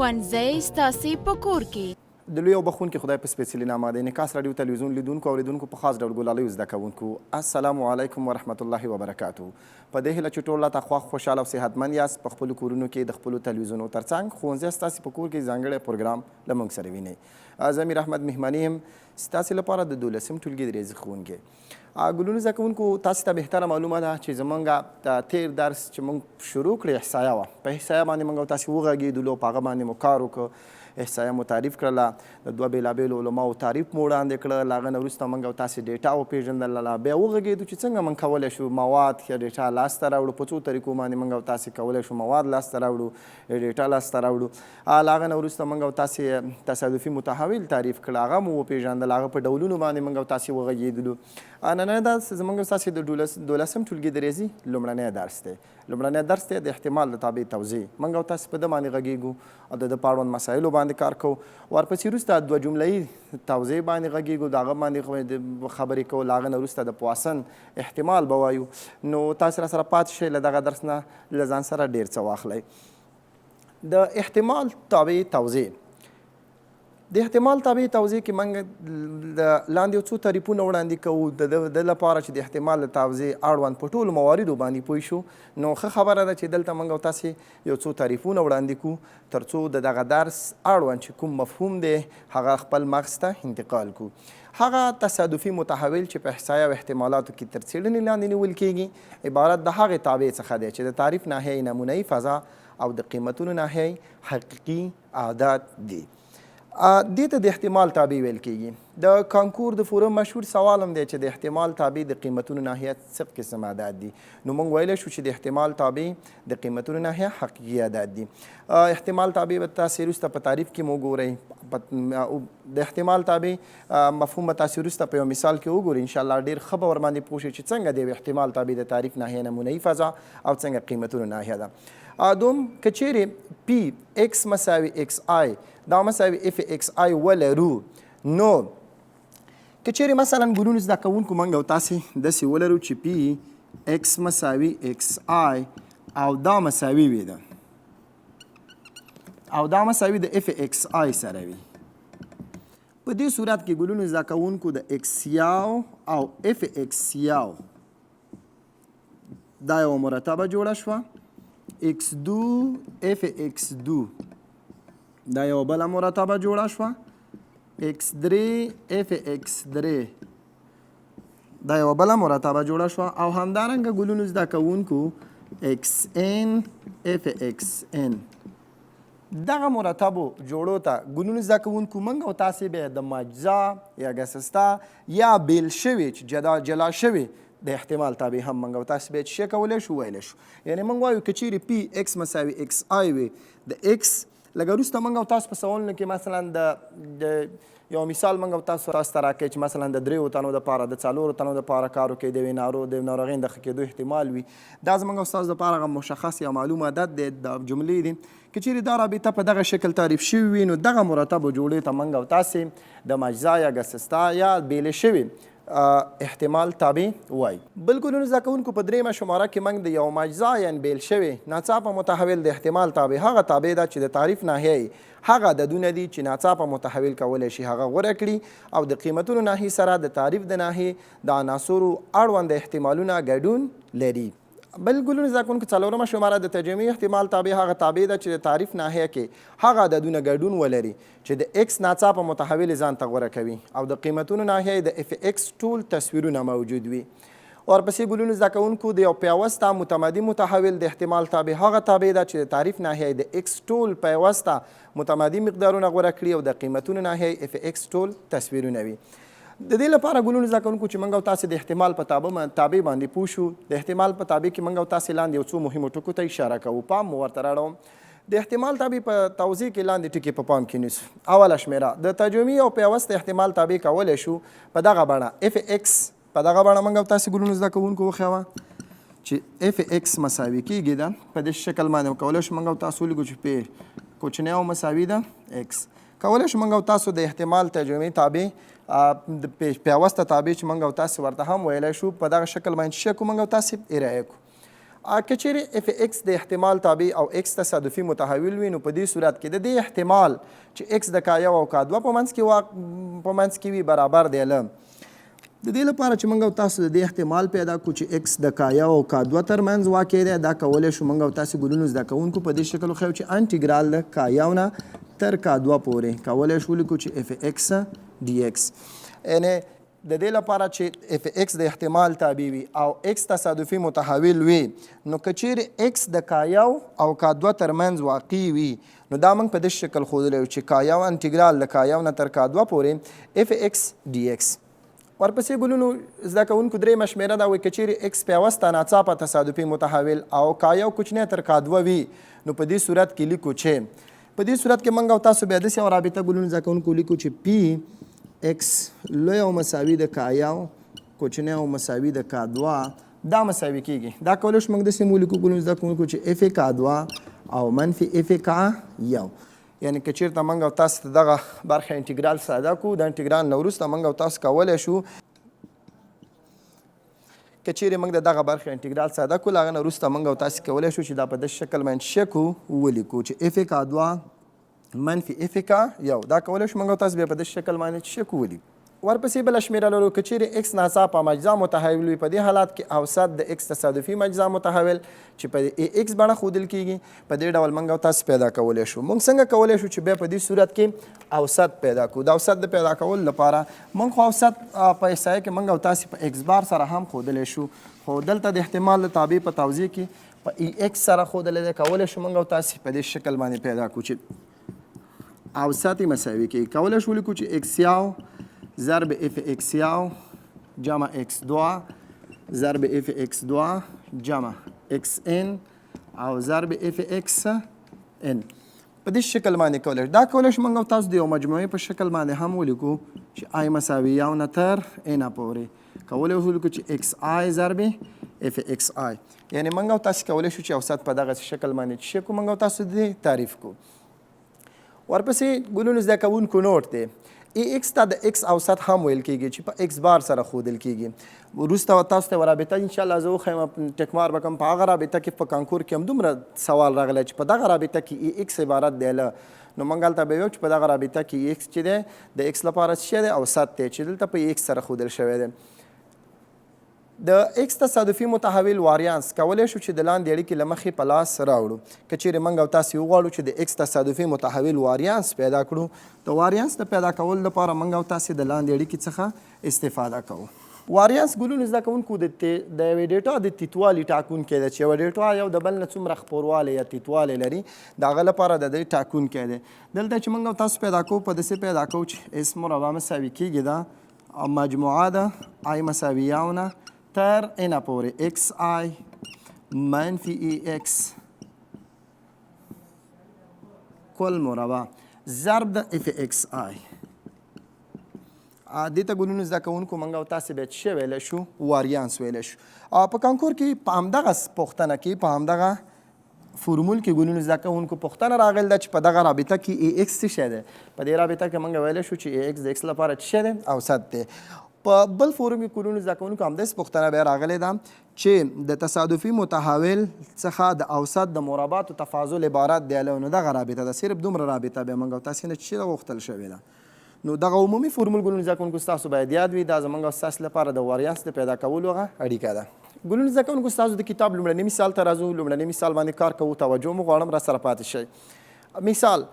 ښوونځی ستاسې په کور کې د لوی او بخونکي خدای په سپېڅلي نامه د انعکاس راډیو تلویزیون لیدونکو او اوریدونکو په خاص ډول ګلالیو زده کوونکو السلام علیکم ورحمت الله وبرکاتو. په دې هیله چې ټول راته خوښ خوشحاله او صحتمند یاست. په خپلو کورونو کې د خپلو تلویزیونو ترڅنګ ښوونځی ستاسې په کور کې ځانګړی پروګرام له موږ سره وینئ. زه امیر احمد مهماني یم ستاسې لپاره د 12 ټولګي د ریاضي ښوونکی. ګلونو زده کوونکو تاسې ته بهتره معلومه ده چې زموږ د تیر درس چې موږ شروع کړې احصایه وه، په احصایه باندې موږ او تاسې وغږېدلو، په هغه باندې مو کار وکړ، احصایه مو تعریف کړله، د دوه بېلابېلو علماو تعریف مو وړاندې کړه، له هغه نه وروسته موږ او تاسې ډیټا وپېژندله، بیا وغږېدو چې څنګه موږ کولی شو مواد یا ډیټا لاسته راوړو، په څو طریقو باندې موږ او تاسې کولی شو مواد لاسته راوړو، ډیټا لاسته راوړو. له هغه نه وروسته موږ او تاسې تصادفي متحول تعریف کړه، هغه مو وپېژندل، هغه په ډولونو باندې موږ او تاسې وغږېدلو. نننی درس زموږ او تاسې د 12 ټولګي د ریاضي لومړنی درس دی. لومړنی درس دی د احتمال د تابع توزیع. موږ او تاسې په ده باندې غږېږو او د ده په اړوند مسایلو باندې کار کوو. ورپسې وروسته دوه جملهیي توزیع باندې غږېږو، د هغه باندې خبرې کوو. له هغه نه وروسته د پواسن احتمال به وایو. نو تاسې راسره پاتې شئ، له دغه درس نه له ځان سره ډېر څه واخلئ. د احتمال تابع توزیع، د احتمال تابع توزیع کې موږ لاندې یو څو تعریفونه وړاندې کوو د لپاره چې د احتمال د توزیع اړوند په ټولو مواردو باندې پوه شو. نو ښه خبره ده چې دلته موږ او تاسې یو څو تعریفونه وړاندې کړو تر څو د دغه درس اړوند چې کوم مفهوم دی هغه خپل مغز ته انتقال کړو. هغه تصادفي متحول چې په احصایه او احتمالاتو کې تر څېړنې لاندې نیول کېږي عبارت د هغې تابع څخه دی چې د تعریف ناحیه نمونهي فضا او د قیمتونو ناحیه حقیقي اعداد دي. دې ته د احتمال تابع ویل کېږي. د کانکور د فورم مشهور سوال هم دی چې د احتمال تابع د قیمتونو ناحیه څه قسم اعداد دي. نو موږ ویلی شو چې د احتمال تابع د قیمتونو ناحیه حقیقي اعداد دي. احتمال تابع به تاسې وروسته په تعریف کې مو وګورئ. د احتمال تابع مفهوم به تاسې وروسته په یو مثال کې وګورئ. انشاءالله ډېر ښه به ورباندې پوه شئ چې څنګه دی احتمال تابع د تعریف ناحیه نمونهي فضا او څنګه قیمتونو ناحیه ده. دوم که چیرې پی ایکس مساوي ایکس آی دا مساوي اف ایکس آی ولرو، نو که چیرې مثلا ګلونو زده کوونکو موږ او تاسې داسې ولرو چې پی ایکس مساوي ایکس آی او دا مساوي وي ده او دا مساوي د اف ایکس آی سره وي، په دې صورت کې ګلونو زده کوونکو د ایکس یاو او اف ایکس یاو دا یوه مرتبه جوړه شوه، ایکس دو اف ایکس دو دا یوه بله مرتبه جوړه شوه، ایکس درې اف ایکس درې دا یوه بله مرتبه جوړه شوه، او همدارنګه ګلونو زده کوونکو ایکس ان اف ایکس ان دغه مرتبو جوړو ته ګلونو زده کوونکو موږ او تاسې به د مجزا یا ګسستا یا بیل شوي چې جلا شوي د احتمال تابع هم موږ او تاسې به څه کولی شو ویلی شو. یعنې موږ وایو که چیرې پی ایکس مساوي ایکس آی وي د ایکس لکه وروسته موږ او تاسو په سوالونو کې مثلا د یو مثال موږ او تاسو ته راکوي چې مثلا د 3 تنو دپاره د 4 تنو دپاره کار وکړئ، د یوې ناروغۍ د ښه کېدو احتمال وي. دا زموږ او ستاسو دپاره هغه مشخص یا معلوم عدد دی، د جملې دي. که چیرې دا رابطه په دغه شکل تعریف شوي وي نو دغه مرتبو جوړې ته موږ او تاسې د مجزا یا ګسستا یا بیلې شوي احتمال تابع وای. بل ګلونو زده کوونکو په درېیمه شماره کې موږ د یو مجزا یعنې بیل شوي ناڅاپه متحول د احتمال تابع هغه تابع ده چې د تعریف ناحیه هغه عددونه دي چې ناڅاپه متحول کولی شي هغه غوره کړي او د قیمتونو ناحیې سره د تعریف د ناحیې د عناصرو اړوند احتمالونه ګډون لري. بل ګلونو زده کوونکو څلورمه شماره د تجمعي احتمال تابع هغه تابع ده چې د تعریف ناحیه کې هغه عددونه ګډون ولري چې د ایکس ناڅاپه متحول ځان ته غوره کوي او د قیمتونو ناحیه د اف ایکس ټول تصویرونه موجود وي. ورپسې ګلونو زده کوونکو د یو پیوسته متمدي متحول د احتمال تابع هغه تابع ده چې د تعریف ناحیه د ایکس ټول پیوسته متمدي مقدارونه غوره کړي او د قیمتونو ناحیه اف ایکس ټول تصویرونه وي. د دې لپاره ګلونو زده کوونکو چې موږ او تاسې د احتمال په تابع باندې پوه شو، د احتمال په تابع کې موږ او تاسې لاندې یو څو مهمو ټکو ته اشاره کوو. پام مو ورته راړوم. د احتمال تابع په توضیح کې لاندې ټکي په پام کې نیسو. اوله شمېره د تجمعي او پیوسته احتمال تابع کولی شو په دغه بڼه اف ایکس، په دغه بڼه موږ او تاسې ګلونو زده کوونکو وښیوه چې اف ایکس مساوي کېږي ده په دې شکل باندې کولی شو موږ او تاسو ولیکو چې پی کوچنی او مساوي ده ایکس. کولی شو موږ او تاسو د احتمال تجمعي تابع د پیوسته تابع چې موږ او تاسې ورته هم ویلی شو په دغه شکل باندې څه کړو موږ او تاسې ارایه کړو. که چیرې اف ایکس د احتمال تابع او ایکس تصادفي متحول وي نو په دې صورت کې د دې احتمال چې ایکس د کا1 او کا2 په منځ کې وي برابر دی له د دې لپاره چې موږ او تاسو د دې احتمال پیدا کړو چې ایکس د کا1 او کا2 ترمنځ واقع دی دا کولی شو موږ او تاسو ګلونو زده کوونکو په دې شکل وښیو چې انټیګرال د کا1 نه تر کا2 پورې کولی شو ولیکو چې اف ایکس ډي ایکس یعنې د دې لپاره چې اف ایکس د احتمال تابع وي او ایکس تصادفي متحول وي نو که چیرې ایکس د کا1 او کا2 ترمنځ واقع وي نو دا موږ په دې شکل ښودلی چې کا1 انټیګرال د کا1 نه تر کا2 پورې اف ایکس ډي ایکس. ورپسې ګلونو زده کوونکو درېیمه شمېره ده وایي که چیرې ایکس پیوسته ناڅاپه تصادفي متحول او کا1 کوچنی تر کا2 وي نو په دې صورت کې لیکو چې په دې صورت کې موږ او تاسو بیا داسې یوه رابطه ګلونو زده کوونکو لیکو چې پی ایکس لوی او مساوي د کا1 کوچنی او مساوي د کا2 دا مساوي کېږي. دا کولی شو موږ داسې ولیکو ګلونو زده کوونکو چې اف کا2 او منفي اف کا1 یعنی که چیرته موږ او تاسو ته دغه برخه انټیګرال ساده کړو د انټیګرال نه وروسته موږ او تاسو کولی شو که چیرې موږ د دغه برخې انټیګرال ساده کړو له هغه نه وروسته موږ او تاسو کولی شو چې دا په داسې شکل باندې شکو ولیکو چې اف کا2 منفي اف کا1 دا کولی شو موږ او تاسو بیا په داسې شکل باندې شکو ولیکو. ورپسې بله شمېره لرو که چیرې ایکس ناڅاپه مجزا متحول وي په دې حالات کې اوسط د ایکس تصادفي مجزا متحول چې په ایکس بڼه ښودل کېږي په دې ډول موږ او تاسو پیدا کولی شو. موږ څنګه کولی شو چې بیا په دې صورت کې اوسط پیدا کړو. د اوسط د پیدا کولو لپاره موږ خو اوسط په احصایه کې موږ او تاسو په ایکس بار سره هم ښودلی شو خو دلته د احتمال د تابع په توزیع کې په ای ایکس سره ښودلی دی. کولی شو موږ او تاسو په دې شکل باندې پیدا کړو چې اوسط یې مساوي کېږي. کولی شو ولیکو چې ایکس یو ضرب اف اکس یو جمع اکس دو ضرب اف اکس دو جمع اکس ان او ضرب اف اکس ان په دې شکل باندې کولی دا کولی شو موږ او تاسو د یو مجموعې په شکل باندې هم ولیکو چې آی مساوي یو نه تر ان پورې کولی شو ولیکو چې اکس آی ضرب اف اکس آی یعنې موږ او تاسو کولی شو چې اوسط په دغه شکل باندې چې کو موږ او تاسو دې تعریف کو. ورپسې ګلونو زده کوونکو نوټ دی ای ایکس ته د ایکس اوسط هم ویل کېږي چې په ایکس بار سره ښودل کېږي. وروسته تاسو ته یوه رابطه انشاءالله زه وښیم ټکمار به کوم په هغه رابطه کې په کانکور کې هم دومره سوال راغلی چې په دغه رابطه کې ای ایکس عبارت دی له نو موږ هلته به ویو چې په دغه رابطه کې ای ایکس چې دی د ایکس لپاره څه دی اوسط دی چې دلته په ای ایکس سره ښودل شوی دی. د ایکس تصادفي متحول واریانس کولی شو چې د لاندې اړیکې له مخې په لاس راوړو. که چیرې موږ او تاسو وغواړو چې د ایکس تصادفي متحول واریانس پیدا کړو د واریانس د پیدا کولو لپاره موږ او تاسو د لاندې اړیکې څخه استفاده کوو. واریانس ګلونو زده کوونکو د یوې ډیټا د تیتوالي ټاکونکی دی چې یوه ډیټا یو د بل نه څومره خپوروالی یا تیتوالی لري د هغه لپاره د دې ټاکونکی دی. دلته چې موږ او تاسو پیدا کوو په داسې پیدا کوو چې اس مربع مساوي کېږي دا مجموعه ده آی مساوي یو نه تر اینا پورې ایکس آی منفي ای ایکس کل مربع ضرب د اف ایکس آی. دې ته ګلونو زده کوونکو موږ او تاسې بیا څه ویلی شو واریانس ویلی شو. په کانکور کې په همدغه پوښتنه کې په همدغه فورمول کې ګلونو زده کوونکو پوښتنه راغلې ده چې په دغه رابطه کې ای ایکس څه شی دی. په دې رابطه کې موږ ویلی شو چې ای ایکس د ایکس لپاره څه شی دی اوسط دی. په بل فورم کې ګلونو زده کوونکو همداسې پوښتنه بیا راغلې ده چې د تصادفي متحول څخه د اوسط د مربعاتو تفاضل عبارت دی نو دغه رابطه ده صرف دومره رابطه بیا موږ او تاسې نه څه غوښتل شوې ده. نو دغه عمومي فورمول ګلونو زده کوونکو ستاسو باید یاد وي دا زموږ او ستاسو لپاره د واریانس د پیدا کولو هغه اړیکه ده. ګلونو زده کوونکو ستاسو د کتاب لومړني مثال ته راځو. لومړني مثال باندې کار کوو توجه مو غواړم را سره پاتې شئ. مثال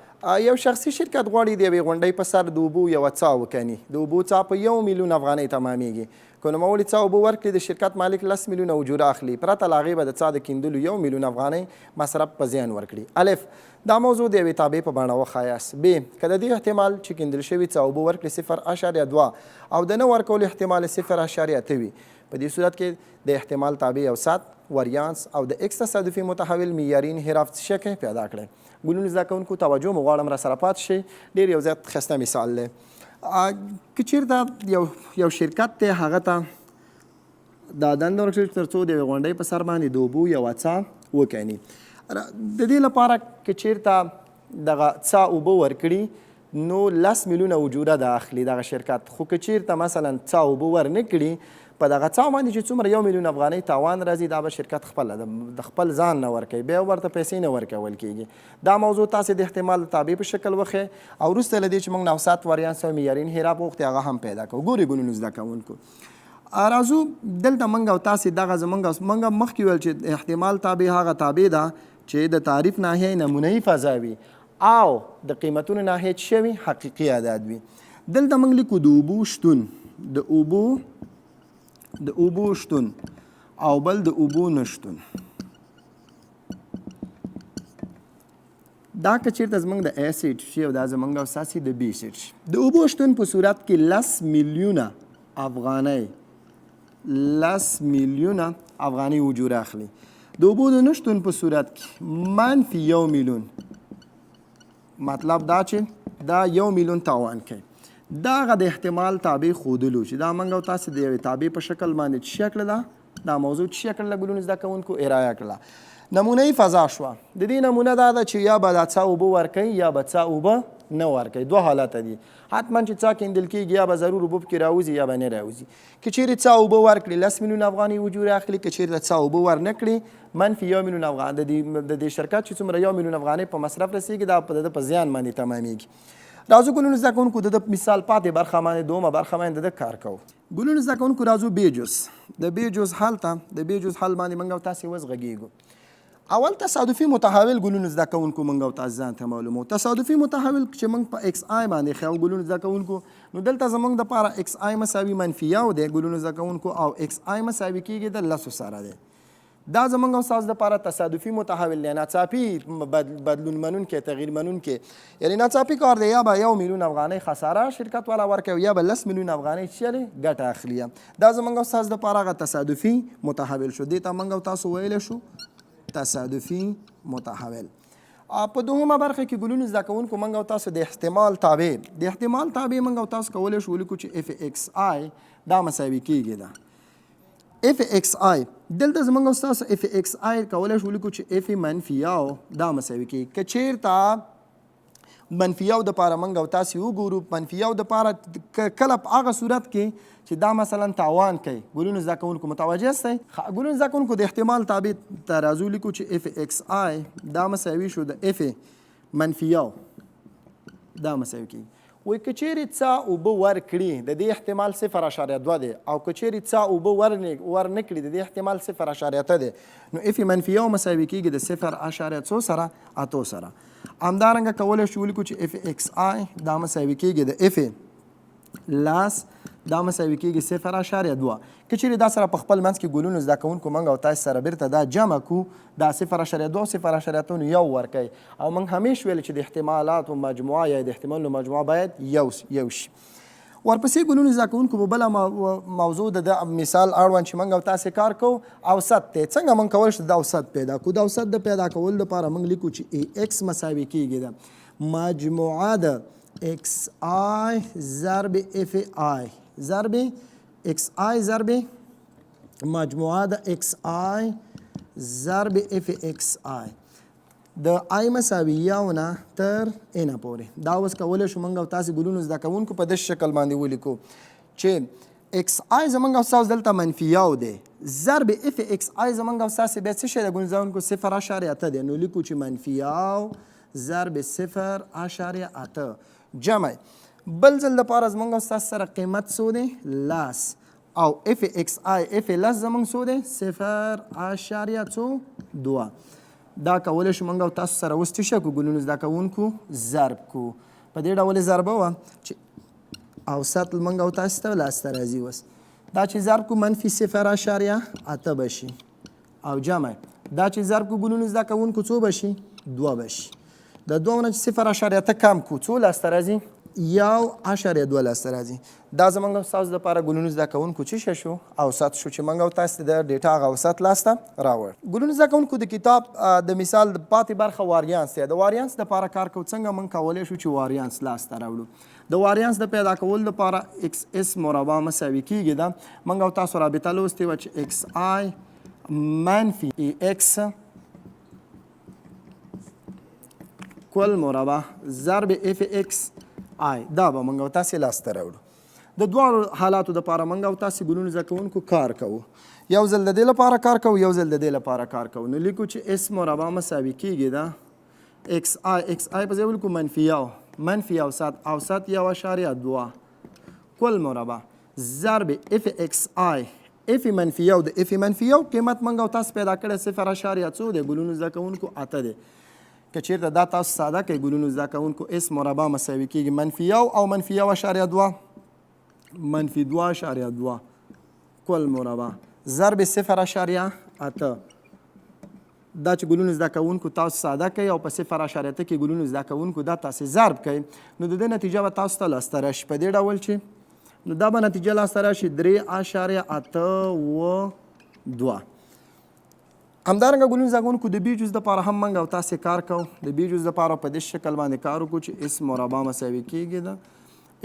یو شخصي شرکت غواړي د یوې غونډۍ په سر د اوبو یوه څاه وکني. د اوبو څاه په 1 میلیون افغانۍ تمامیږي. که نوموړي څاه اوبه ورکړي د شرکت مالک 10 میلیونه اجوره اخلي پرته له هغې به د څاه د کیندلو 1 میلیون افغانۍ مصرف په زیان ورکړي. الف دا موضوع د یوې تابع په بڼه وښایاست. ب که د دې احتمال چې کیندل شوي څاه اوبه ورکړي 0.2 او د نه ورکولو احتمال 0.8 وي په دې صورت کې د احتمال تابع اوسط واریانس او د ایکس تصادفي متحول معیاري انحراف څه شی پیدا کړی. ګلونو زده کوونکو توجه مو غواړم را سره پاتې شئ. ډېر یو زیات ښایسته مثال دی. که چېرته یو شرکت دی هغه ته دا دنده ورکړل تر څو د یوې غونډۍ په سر باندې د اوبو یوه څاه وکني. د دې لپاره که چېرته دغه څاه اوبه ورکړي نو 10 میلیونه اجوره ده اخلي دغه شرکت. خو که چېرته مثلا څاه اوبه ورنه کړي په دغه څه باندې چې څومره 1 میلیون افغانۍ تاوان راځي دا به شرکت خپله د خپل ځان نه ورکوي، بیا ورته پیسې نه ورکول کېږي. دا موضوع تاسې د احتمال د تابع په شکل وښیئ او وروسته له دې چې موږ نوسات وریانس او معیاري انحراف غوښتې هغه هم پیدا کوو. ګورئ ګلونو زده کوونکو، راځو دلته موږ او تاسې دغه موږ مخکې ویل چې احتمال تابع هغه تابع ده چې د تعریف ناحیه نمونهي فضا وي او د قیمتونو ناحیه څه وي حقیقي اعداد وي. دلته موږ لیکو د اوبو شتون، د اوبو شتون او بل د اوبو نشتون. دا که چېرته زموږ د ایسیډ شي او دا زموږ او ستاسې د بیسیډ شي. د اوبو شتون په صورت کې 10 میلیونه افغانۍ 10 میلیونه افغانۍ وجود اخلي. د اوبو د نشتون په صورت کې منفي 1 میلیون، مطلب دا چې دا 1 میلیون تاوان کوي. دا هغه د احتمال تابع ښودلو چې دا موږ او تاسې د یوې تابع په شکل باندې څه شی کړله، دا موضوع څه شی کړله ګلونو زده کوونکو ارایه کړله. نمونهي فضا شوه. د دې نمونه دا ده چې یا به دا څه اوبه ورکوي یا به څه اوبه نه ورکوي. دوه حالته دي. حتما چې څه کیندل کېږي یا به ضرور اوبه پکې راوځي یا به نه راوځي. که چیرې څه اوبه ورکړي 10 میلیون افغانۍ وجود اخلي، که چیرې څه اوبه ورنه کړي منفي 1 میلیون افغانۍ. د دې شرکت چې څومره 1 میلیون افغانۍ په مصرف رسېږي دا په د په زیان باندې تمامیږي. راځو ګلونو زده کوونکو د مثال پاتې برخه باندې دومه برخه باندې د کار کوو. ګلونو زده کوونکو راځو بیجوز. د بیجوز حل ته د بیجوز حل باندې موږ او تاسې وزغږېږو. اول تصادفي متحول ګلونو زده کوونکو موږ او تاسې ځان ته معلومو. تصادفي متحول چې موږ په ایکس آی باندې خیال ګلونو زده کوونکو، نو دلته زموږ دپاره ایکس آی مساوي منفي 1 دی ګلونو زده کوونکو او ایکس آی مساوي کېږي د 10 سره دی. دا زموږ او ستاسو دپاره تصادفي متحول دی، ناڅاپي بدلون منونکی، تغییر منونکی. یعنې ناڅاپي کار دی، یا به 1 میلیون افغانۍ خساره شرکت والا ورکوي یا به 10 میلیون افغانۍ چې ګټه اخلي. دا زموږ او ستاسو دپاره هغه تصادفي متحول شو. دې ته موږ او تاسو ویلی شو تصادفي متحول. په دوهمه برخه کې ګلونو زده کوونکو موږ او تاسو د احتمال تابع موږ او تاسو کولی شو ولیکو چې اف ایکس آی دا مساوي کېږي ده اف ایکس آی. دلته زموږ او ستاسو اف ایکس آی کولی شو ولیکو چې اف منفي 1 دا مساوي کېږي. که چېرته منفي 1 دپاره موږ او تاسې وګورو، منفي 1 دپاره کله په هغه صورت کې چې دا مثلا تاوان کوي. ګلونو زده کوونکو متوجه استئ؟ ګلونو زده کوونکو د احتمال تابع ته راځو لیکو چې اف ایکس آی دا مساوي شو د اف منفي 1 دا مساوي کېږي. وایي که چیرې څه اوبه ورکړي د دې احتمال 0.2 دی او که چیرې څه اوبه ورنه کړي د دې احتمال 0.8 دی، نو اف منفي 1 مساوي کېږي د 0.8 سره 8 سره. همدارنګه کولی شو ولیکو چې اف ایکس آی دا مساوي کېږي د اف لاس دا مساوي کېږي 0.2. که چیرې دا سره په خپل منځ کې ګلونو زده کوونکو موږ او تاسې سره بیرته دا جمع کو، دا 0.2 0.8 یو ورکوي. او موږ همیش ویل چې د احتمالاتو مجموعه یا د احتمالونو مجموعه باید یو شي. ورپسې ګلونو زده کوونکو په بله موضوع د مثال اړوند چې موږ او تاسې کار کوو اوسط دی. څنګه موږ کولی شو د اوسط پیدا کړو؟ د اوسط د پیدا کولو لپاره موږ لیکو چې ای ایکس مساوي کېږي ده مجموعه د ایکس آی ضرب اف آی ضرب ایکس آی ضرب مجموعه د ایکس آی ضرب اف ایکس آی د آی مساوي 1 نه تر n پورې. دا اوس کولی شو موږ او تاسې ګلونو زده کوونکو په داسې شکل باندې ولیکو چې ایکس آی زموږ او ستاسو دلته منفي 1 دی ضرب اف ایکس آی زموږ او ستاسې بیا څه شی دی ګلونو زده کوونکو 0.8 دی. نو لیکو چې منفي 1 ضرب 0.8 جمع. بل ځل دپاره زموږ او ستاسو سره قیمت څو دی؟ لاس. او اف ایکس آی اف لاس زموږ څو دی؟ 0.2. دا کولی شو موږ او تاسو سره اوس څه شی کړو ګلونو زده کوونکو؟ ضرب کړو. په دې ډول یې ضربه وه چې اوسط موږ او تاسو ته لاسته راځي. اوس دا چې ضرب کړو منفي 0.8 به شي او جمع. دا چې ضرب کړو ګلونو زده کوونکو څو به شي؟ 2 به شي. د 2 نه چې 0.8 کم کړو څو لاسته راځي؟ 1.2 لاسته راځي. دا زموږ او ستاسو دپاره ګلونو زده کوونکو څه شی شو؟ اوسط شو چې موږ او تاسو د ډیټا هغه اوسط لاسته راوړ. ګلونو زده کوونکو د کتاب د مثال د پاتې برخه واریانس دی. د واریانس دپاره کار کوو. څنګه موږ کولی شو چې واریانس لاسته راوړو؟ د واریانس د پیدا کولو لپاره ایکس اس مربع مساوي کېږي ده. موږ او تاسو رابطه لوستې وه چې ایکس آی منفي ای ایکس کل مربع ضرب اف ایکس آی دا به موږ او تاسې لاسته راوړو. د دواړو حالاتو دپاره موږ او تاسې ګلونو زده کوونکو کار کوو. یو ځل د دې لپاره کار کوو، یو ځل د دې لپاره کار کوو. نو لیکو چې اس مربع مساوي کېږي دا ایکس آی په ځای ولیکو منفي اوسط 1.2 کل مربع ضرب اف ایکس آی اف منفي یو د اف منفي یو قیمت موږ او تاسو پیدا کړی 0.2 دی. ګلونو زده کوونکو 8 دی. که چېرته دا تاسو ساده کوئ ګلونو زده کوونکو اس مربع مساوي کېږي منفي یو او منفي 1.2 منفي 2.2 کل مربع ضرب 0.8 دا چې ګلونو زده کوونکو تاسو ساده کوئ او په 0.8 کې ګلونو زده کوونکو دا تاسې ضرب کوئ نو د دې نتیجه به تاسو ته لاسته راشي په دې ډول چې نو دا به نتیجه لاسته راشي 3.82. همدارنګه ګلونو زده کوونکو د بي جز دپاره هم موږ او تاسې کار کوو. د بي جز دپاره په دې شکل باندې کار وکړو چې اس مربع مساوي کېږي د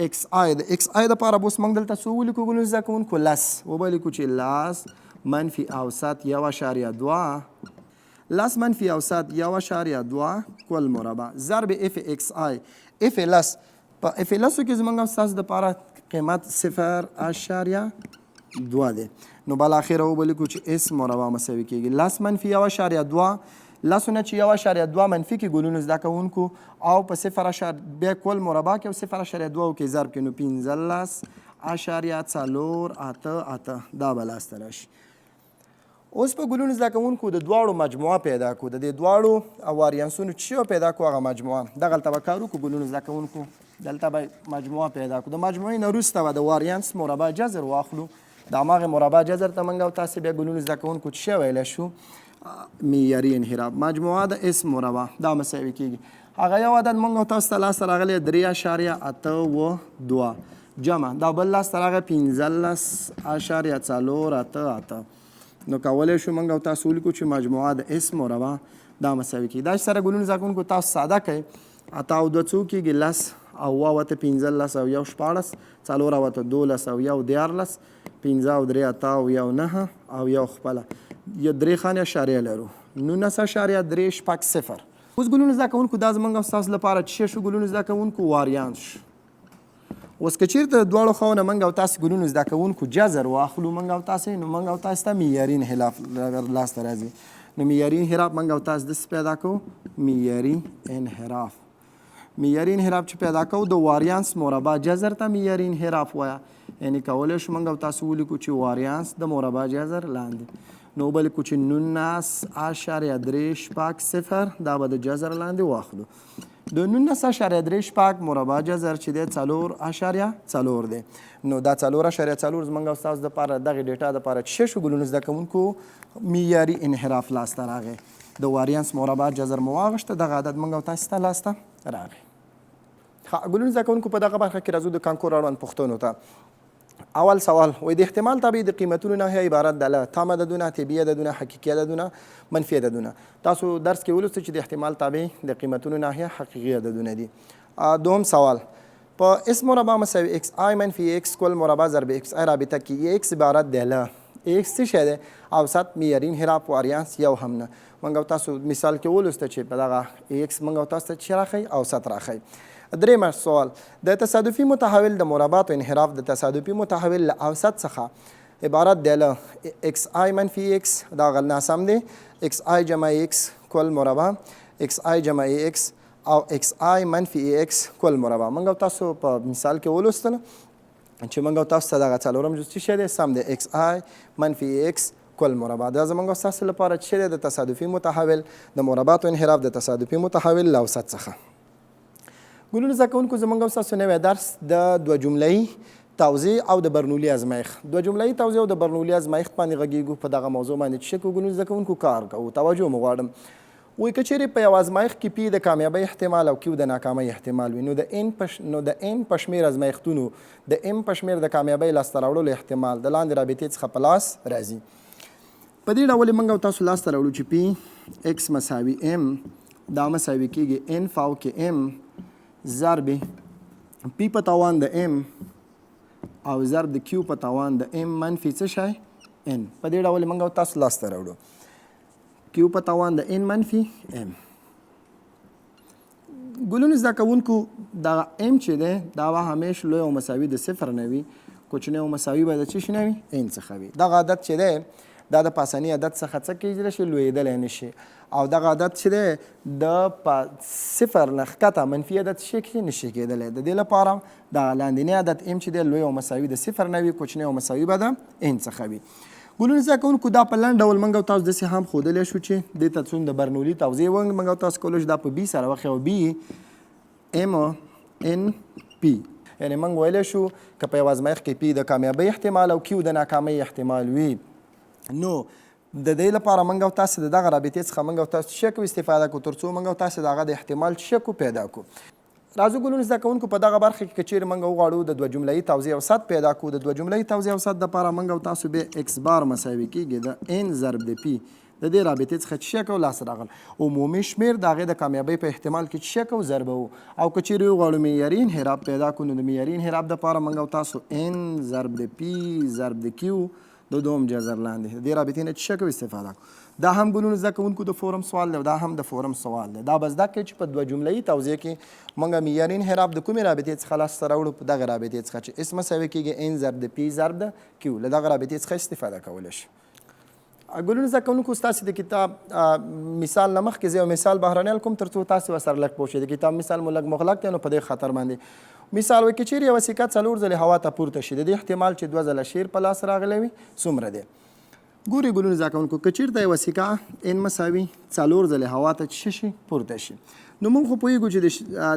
ایکس آی. د ایکس آی دپاره به اوس موږ دلته څه ولیکو ګلونو زده کوونکو؟ لس. وبه لیکو چې لس منفي اوسط 1.2 لس منفي اوسط 1.2 کل مربع ضرب اف ایکس آی. اف لس په اف لسو کې زموږ او ستاسو دپاره قیمت 0.2 دی. نو بالاخره وبه لیکو چې اس مربع مساوي کېږي لس منفي 1.2 لسو نه چې 1.2 منفي کې ګلونو زده کوونکو او په 0.8 بیا کل مربع کې او 0.2 کې ضرب کې نو 15.48 دا به لاسته راشي. اوس په ګلونو زده کوونکو د دواړو مجموعه پیدا کړو. د دې دواړو واریانسونو چې پیدا کړو هغه مجموعه دغلته به کار وکړو ګلونو زده کوونکو. دلته به مجموعه پیدا کړو. د مجموعې نه وروسته به د واریانس مربع جذر واخلو. د هماغې مربع جذر ته موږ او تاسې بیا ګلونو زده کوونکو چې ویلی شو معیاري انحراف. مجموعه د اس مربع دا مساوي کېږي هغه یو عدد موږ او تاسو ته لاسته راغلی 3.82 جمع دا بل لاسته راغی 15.48. نو کولی شو موږ او تاسو ولیکو چې مجموعه د اس مربع دا مساوي کېږي. دا چې سره ګلونو زده کوونکو تاسو ساده کوئ 8 او 2 څو کېږي 10 او 15 او 1 14 4 او 12 او 1 14 15 او 3 8 او 1 9 او 1 خپله یا 3 خانې اشاریه لرو 19.360. اوس ګلونو زده کوونکو دا زموږ او ستاسو لپاره چې شو ګلونو زده کوونکو واریانس شو. اوس که چېرته دواړو خواونه موږ او تاسې ګلونو زده کوونکو جذر واخلو موږ او تاسې نو موږ او تاسې ته معیاري انحراف لاسته راځي. نو معیاري انحراف موږ او تاسې داسې پیدا کوو معیاري انحراف چې پیدا کوو د واریانس مربع جذر ته معیاري انحراف وایه. یعنې کولی شو موږ او تاسو ولیکو چې واریانس د مربع جذر لاندې نو به لیکو چې 19.360 دا به د جذر لاندې واخلو. د 19.360 مربع جذر چې دی 4.4 دی. نو دا 4.4 زموږ او ستاسو دپاره دغې ډیټا دپاره چې شو ګلونو زده کوونکو معیاري انحراف لاسته راغی. د واریانس مربع جذر مو واغشته دغه عدد موږ او تاسو ته لاسته راغی. ګلونو زده کوونکو په دغه برخه کې راځو د کانکور اړوند پوښتنو ته. اول سوال وایي د احتمال تابع د قیمتونو ناحیه عبارت ده له تام عددونه طبیعي عددونه حقیقي عددونه منفي عددونه. تاسو درس کې ولوستو چې د احتمال تابع د قیمتونو ناحیه حقیقي عددونه دي. دوم سوال په اس مربع مساوي ایکس آی منفي ایکس کل مربع ضرب ایکس آی رابطه کې ایکس عبارت ده له ایکس څه شی دی اوسط معیاري انحراف واریانس یو هم نه. موږ او تاسو مثال کې ولوسته چې په دغه ایکس موږ او تاسو ته چې راښیي اوسط راښیي. دریم سوال د تصادفي متحول د مربعاتو انحراف د تصادفي متحول له اوسط څخه عبارت دی له ایکس آی منفي ایکس دا غل ناسم دی ایکس آی جمع ایکس کل مربع ایکس آی جمع ایکس او ایکس آی منفي ایکس کل مربع. موږ او تاسو په مثال کې ولوستل چې موږ او تاسو ته دغه څلورم جز څه شی دی سم دی ایکس آی منفي ایکس کل مربع. دا زموږ او ستاسو لپاره چې دی د تصادفي متحول د مربعاتو انحراف د تصادفي متحول له اوسط څخه. ګلونو زده کوونکو زموږ او ستاسو نوی درس د دوه جمله‌یي توزیع او د برنولي ازمایښت. دوه جمله‌یي توزیع او د برنولي ازمایښت باندې غږیږو. په دغه موضوع باندې چې کوو ګلونو زده کوونکو کار کوو. توجه مو غواړم. وایي که چیرې په یو ازمایښت کې پی د کامیابۍ احتمال او کیو د ناکامۍ احتمال وي نو د ان په شمېر ازمایښتونو د ام په شمېر د کامیابۍ لاسته راوړلو احتمال د لاندې رابطې څخه په لاس راځي. په دې ډول موږ او تاسو لاسته راوړو چې پی ایکس مساوي ام دا مساوي کېږي ان فوق ام ضرب پی په توان د ام او ضرب د کیو په توان د ام منفي څه شی ان. په دې ډول موږ او تاسو لاسته راوړو کیو په توان د ان منفي ام. ګلونو زده کوونکو دغه ام چې دی دا به همیش لوی او مساوي د صفر نه وي، کوچنی او مساوي به د څه شي نه وي؟ ان څخه وي. دغه عدد چې دی دا د پاسني عدد څخه څه کیدلی شي؟ لویېدلی نه شي. او دغه عدد چې دی د صفر نه ښکته منفي عدد شي کې نه شي کیدلی. د دې لپاره دغه لاندینی عدد ام چې دی لوی او مساوي د صفر نه وي، کوچنی او مساوي به د ان څخه وي. ګلونو زده کوونکو دا په لنډ ډول موږ او تاسو داسې هم ښودلی شو چې دې ته څومره د برنولي توزیع موږ او تاسو کولی شو دا په بي سره وښیو. بي ام ان پي، یعنې موږ ویلی شو که په یو ازمایښت کې پي د کامیابۍ احتمال او کیو د ناکامۍ احتمال وي، نو د دې لپاره موږ او تاسو د دغه رابطې څخه موږ او تاسو شک استفاده کړو تر څو موږ او تاسو د هغه د احتمال شک پیدا کړو. راځو ګلونو زده کوونکو په دغه برخه کې که چیرې موږ وغواړو د دوه جملهیي توزیع او سد پیدا کړو، د دوه جملهیي توزیع او سد دپاره موږ او تاسو بیا اکس بار مساوي کېږي د ان ضرب د پي د دې رابطې څخه چې شک او لاسته راغل عمومي شمېر د هغې د کامیابۍ په احتمال کې چې شک او ضربه وو. او که چیرې وغواړو معیاري انحراف پیدا کړو نو د معیاري انحراف دپاره موږ او تاسو ان ضرب د پي ضرب د کیو د دوم جذر لاندې د دې رابطې نه چې شک او استفاده کړو. دا هم ګلونو زده کوونکو د فورم سوال دی او دا هم د فورم سوال دی. دا به زده کړئ چې په دوه جملهیي توزیع کې موږ معیاري انحراف د کومې رابطې څخه لاسته راوړو؟ په دغه رابطې څخه چې اس مساوي کېږي ان ضرب د پي ضرب د کیو، له دغه رابطې څخه استفاده کولی شي. ګلونو زده کوونکو ستاسې د کتاب مثال نه مخکې زه یو مثال بهرنی کوم تر څو تاسې ورسره لږ پوه شئ. د کتاب مثال مو لږ مغلق دی نو په دې خطر باندې مثال وایي که چیرې یوه سکه 4 ځلې هوا ته پورته شي د دې احتمال چې 2 ځله شیر په لاس راغلی وي څومره دی؟ ګورئ ګلونو زده کوونکو که چیرته یوه سکه ان مساوي 4 ځلې هوا ته څه شي؟ پورته شي، نو موږ خو پوهېږو چې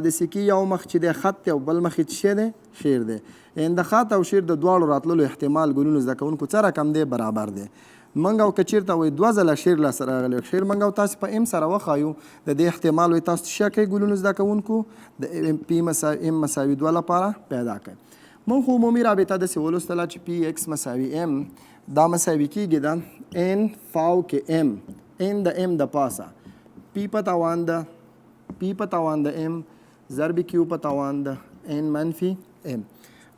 د سکې یو مخ چې دی خط دی او بل مخ یې څه شی دی؟ شیر دی. یعنې د خط او شیر د دواړو راتللو احتمال ګلونو زده کوونکو څه رقم دی؟ برابر دی. موږ او که چیرته وایي 2 ځله شیر لاسته راغلی شیر موږ او تاسو په ام سره وښایو د دې احتمال وایي تاسو څه کوئ ګلونو زده کوونکو؟ د پي ام مساوي 2 لپاره پیدا کړئ. موږ خو عمومي رابطه داسې ولوستله چې پي اکس مساوي ام دا مساوي کېږي د ان فاو کې ام ان د ام د پاسه پي په توان د ام ضرب کیو په توان د ان منفي ام.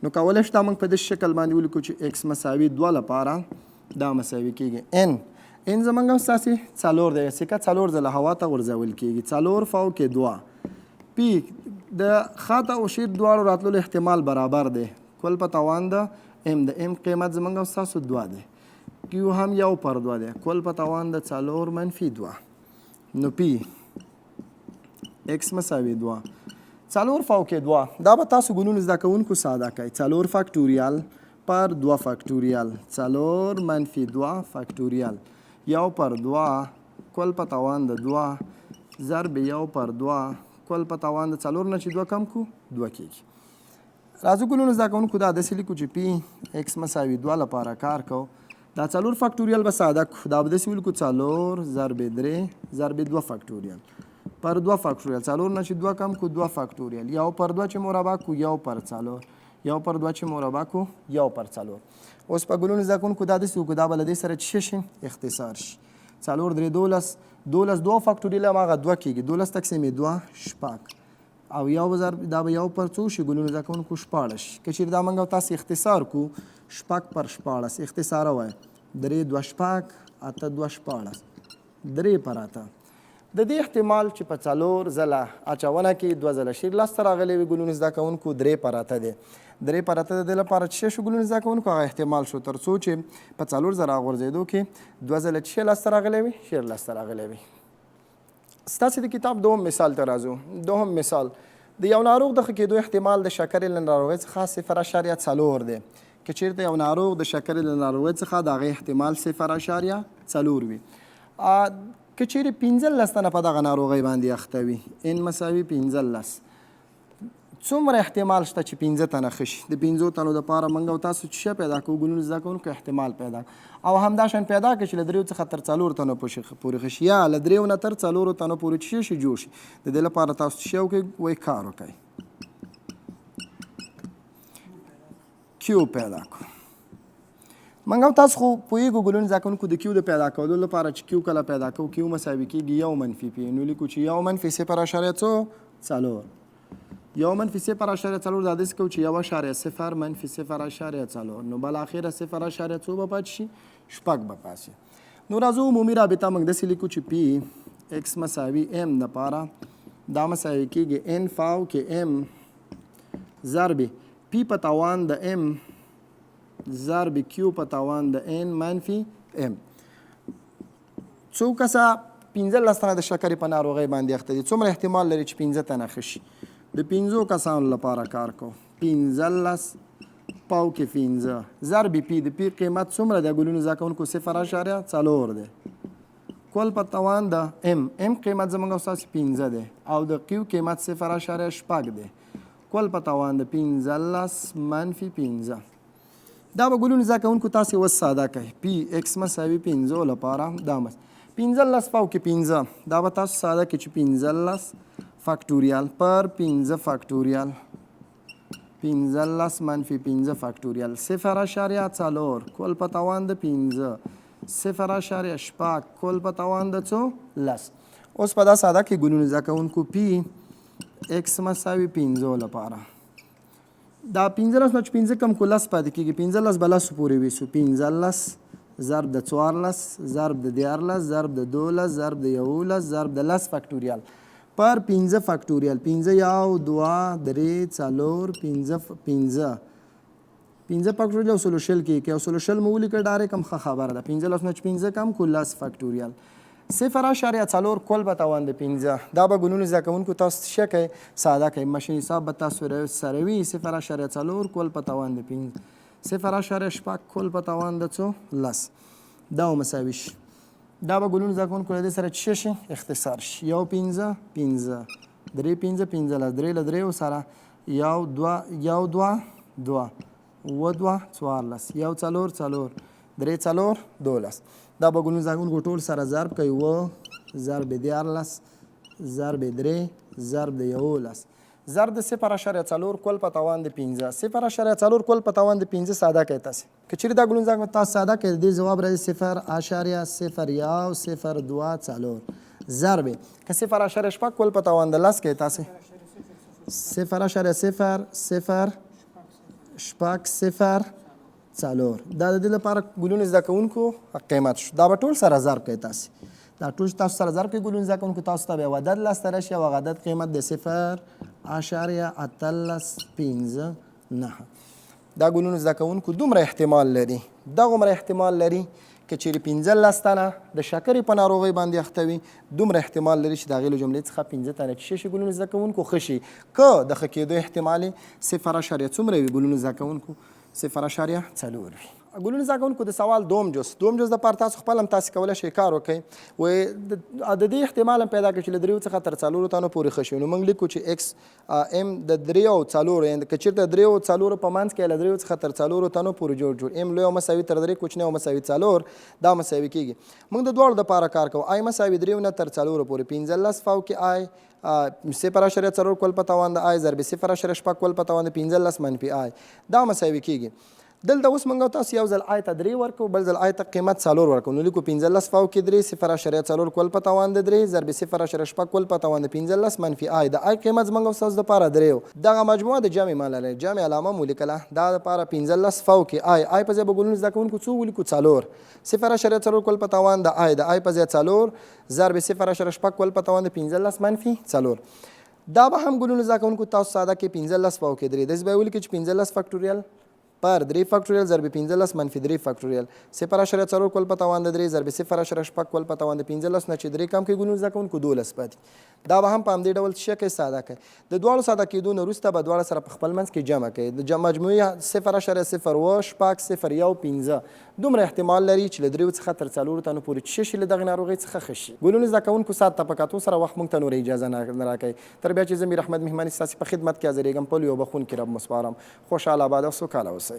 نو کولی شو دا موږ په دې شکل باندې ولیکو چې اکس مساوي 2 لپاره دا مساوي کېږي ان زموږ او ستاسې 4 دی، سکه 4 ځله هوا ته غورځول کېږي 4 فاو کې 2 پي د خط او شیر دواړو راتللو احتمال برابر دی کل په توان د ام د ام قیمت زموږ او ستاسو 2 دی، کیو هم 1/2 دی کل په توان د 4 منفي 2. نو پي اکس مساوي 2 4 فاو کې 2 دا به تاسو ګلونو زده کوونکو ساده کوئ 4 فاکټوریال پر 2 فاکټوریال 4 منفي 2 فاکټوریال 1/2 کل په توان د 2 ضرب 1/2 کل په توان د 4 نه چې 2 کم کو 2 کېږي. راځو ګلونو زده کوونکو دا داسې لیکو چې پي اکس مساوي 2 لپاره کار کوو دا 4 فاکټوریال به ساده کړو دا به داسې ولیکو 4 ضرب 3 ضرب 2 فاکټوریال پر 2 فاکټوریال 4 نه چې 2 کم کو 2 فاکټوریال 1/2 چې مربع کو 1/4 1/2 چې مربع کو 1/4. اوس په ګلونو زده کوونکو دا داسې وکړو دا به له دې سره څه شي؟ اختصار شي 4 3 12 2 فاکټوریال هماغه 2 کېږي 12 تقسیم 2 شپږ او یو دا به 1/څو شي ګلونو زده کوونکو 14. که چیرې دا موږ او تاسې اختصار کو 6 پر 14 اختصار وایي 3 2 شپږ 8 2 14 3 پر 8 د دې احتمال چې په 4 ځله اچونه کې 2 ځله شیر لاسته راغلی وي ګلونو زده کوونکو 3 پر 8 دی 3 پر 8 د دې لپاره چې شو ګلونو زده کوونکو هغه احتمال شو تر څو چې په 4 ځله غورځېدو کې 2 ځله چې لاسته راغلی وي شیر لاسته راغلی وي. ستاسې د کتاب دوم مثال ته راځو. دوهم مثال د یو ناروغ د ښه کېدو احتمال د شکرې له ناروغۍ څخه 0.4 دی. که چیرته یو ناروغ د شکرې له ناروغۍ څخه د هغې احتمال 0.4 وي که چیرې 15 تنه په دغه ناروغۍ باندې اخته وي ان مساوي 15 څومره احتمال شته چې 15 تنه ښه شي؟ د 15 تنو دپاره موږ او تاسو چې څه پیدا کوو ګلونو زده کوونکو احتمال پیدا او همدا شان پیدا کړئ چې له 3 څخه تر 4 تنو پورې ښه شي یا له 3 نه تر 4 تنو پورې څه شي جوړ شي. د دې لپاره تاسو څه وکړئ وایي کار وکړئ کیو پیدا کړو. موږ او تاسو خو پوهېږو ګلونو زده کوونکو د کیو د پیدا کولو لپاره چې کیو کله پیدا کوو کیو مساوي کېږي 1 منفي پي نو لیکو چې 1 منفي 0.4 1 منفي 0.4 دا داسې کوو چې 1.0 منفي 0.4 نو بالاخره 0.4 به پاتې شي 6 به پاتې شي. نو راځو عمومي رابطه موږ داسې لیکو چې پي اکس مساوي ام دپاره دا مساوي کېږي ان فاو کې ام ضرب پی په توان د ام ضرب کیو په توان د ان منفي ام. څو کسه 15 تنه د شکرې په ناروغۍ باندې اخته دي. څومره احتمال لري چې 15 تنه ښه شي؟ د 15 کسانو لپاره کار کوو. 15 پاو کې 15 ضرب پی د پی قیمت څومره دی ګلونو زده کوونکو؟ 0.4 دی. کل په توان د ام قیمت زموږ او ستاسې 15 دی او د کیو قیمت 0.6 دی. کل په توان د 15 منفي 15. دا به ګلونو زده کوونکو تاسې اوس ساده کوئ. پی ایکس مساوي 15 لپاره دا 15 پاو کې 15 دا به تاسو ساده کې چې 15 فاکټوریال پر 15 فاکټوریال 15 منفي 15 فاکټوریال 0.4 کل په توان د 15 0.6 کل په توان د څو لس. اوس په دا ساده کې ګلونو زده کوونکو پی ایکس مساوي 15 لپاره دا 15 نه چې 15 کم کو لس پاتې کېږي 15 به لسو پورې ویسو 15 ضرب د 14 ضرب د 14 ضرب د 12 ضرب د 11 ضرب د لس فاکټوریال پر 15 فاکټوریال 15 یو 2 3 4 15 فاکټوریال او سولوشل کې او سولوشل مو ولیکه ډایرکټ هم ښه خبره ده. 15 نه چې 15 کم کو لس فاکټوریال 0.4 کل به توان د 15. دا به ګلونو زده کوونکو تاسو ښه کوئ ساده کوئ ماشین حساب به تاسو سره وي 0.4 کل په توان د 15 0.6 کل په توان د څو لس. دا مساوي شي. دا به ګلونو زده کوونکو له دې سره څه شي اختصار شي. یو 15 15 درې 15 15 درې له دریو سره یو 2 2 و 2 14 یو 4 4 درې 4 12. دا به ګلونو زده کوونکو ټول سره ضرب کوي و ضرب 14 ضرب 3 ضرب د 11 ضرب د 0.4 کل په توان د 15 0.4 کل په توان د 15 ساده کوي تاسې. که چیرې دا ګلونو زده تاسو ساده کوئ د دې ځواب راځي 0.01 ضرب که 0.6 کل په توان د لس کوي تاسې 0.000 دا د دې لپاره ګلونو زده کوونکو قیمت شو. دا به ټول سره ضرب کوي تاسې. دا ټول تاسو سره ضرب کوي ګلونو زده کوونکو تاسو ته به یو عدد لاسته راشي او هغه عدد قیمت د 0.15. دا ګلونو زده کوونکو دومره احتمال لري دغومره احتمال لري که چیرې 15 تنه د شکرې په ناروغۍ باندې اخته وي دومره احتمال لري چې د هغې له جملې څخه 15 تنه چې شي ګلونو زده کوونکو ښه شي. که د ښه کېدو احتمال یې 0.4 څومره وي ګلونو زده کوونکو 0.4 وي. ګلونو زده کوونکو د سوال دوم جز دپاره تاسو خپل هم تاسې کولی شئ کار وکړئ وایي د دې احتمال هم پیدا کړئ چې له 3 څخه تر 4 تنو پورې ښه شي. نو موږ لیکو چې ایکس ام د 3 او 4 که چېرته 3 او 4 په منځ کې له 3 څخه تر 4 تنو پورې جوړ ام لوی او مساوي تر 3 کوچنی او مساوي 4 دا مساوي کېږي. موږ د دواړو دپاره کار کوو آی مساوي 3 نه تر 4 پورې 15 فاو کې آی 0.4 کل په توان د آی ضرب 0.6 کل په توان د 15 منفي آی دا مساوي کېږي. دلته اوس موږ تاسو یو ځل آی ته 3 ورکړو بل ځل آی ته قیمت 4 ورکړو. نو لیکو 15 فاو کې 3 0.4 کل په توان د 3 ضرب 0.6 کل په توان د 15 منفي آی د آی قیمت زموږ ستاسو دپاره 3 دغه مجموعه د جمع ماله لري جمع علامه مو لیکله دا دپاره 15 فاو کې آی په ځای به ګلونو زده کوونکو څو ولیکو 4 0.4 کل په توان د آی په ځای 4 ضرب 0.6 کل په توان د 15 منفي 4. دا به هم ګلونو زده کوونکو تاسو ساده کې 15 فاو کې 3 داسې به یې ولیکئ چې 15 فاکټوریال پر 3 فاکټوریال ضرب 15 منفي 3 فاکټوریال 0.4 کل په توان د 3 ضرب 0.6 کل په توان د 15 نه چې 3 کم کې ګلونو زده کوونکو 12 پاتې. دا به هم په همدې ډول څه کوي ساده کوي. د دواړو ساده کېدو نه وروسته به دواړه سره په خپل منځ کې جمع کوي. د مجموعي 0.015 دومره احتمال لري چې له 3 څخه تر 4 تنو پورې څه شي له دغې ناروغۍ څخه ښه شي. ګلونو زده کوونکو ساعت ته په کتو سره وخت موږ ته نوره اجازه نه راکوي. تر بیا چې زه میر احمد مهماني ستاسې په خدمت کې حاضرېږم په لویو بخونکي رب مسپارم. خوشحاله آباد او سوکاله اوسئ.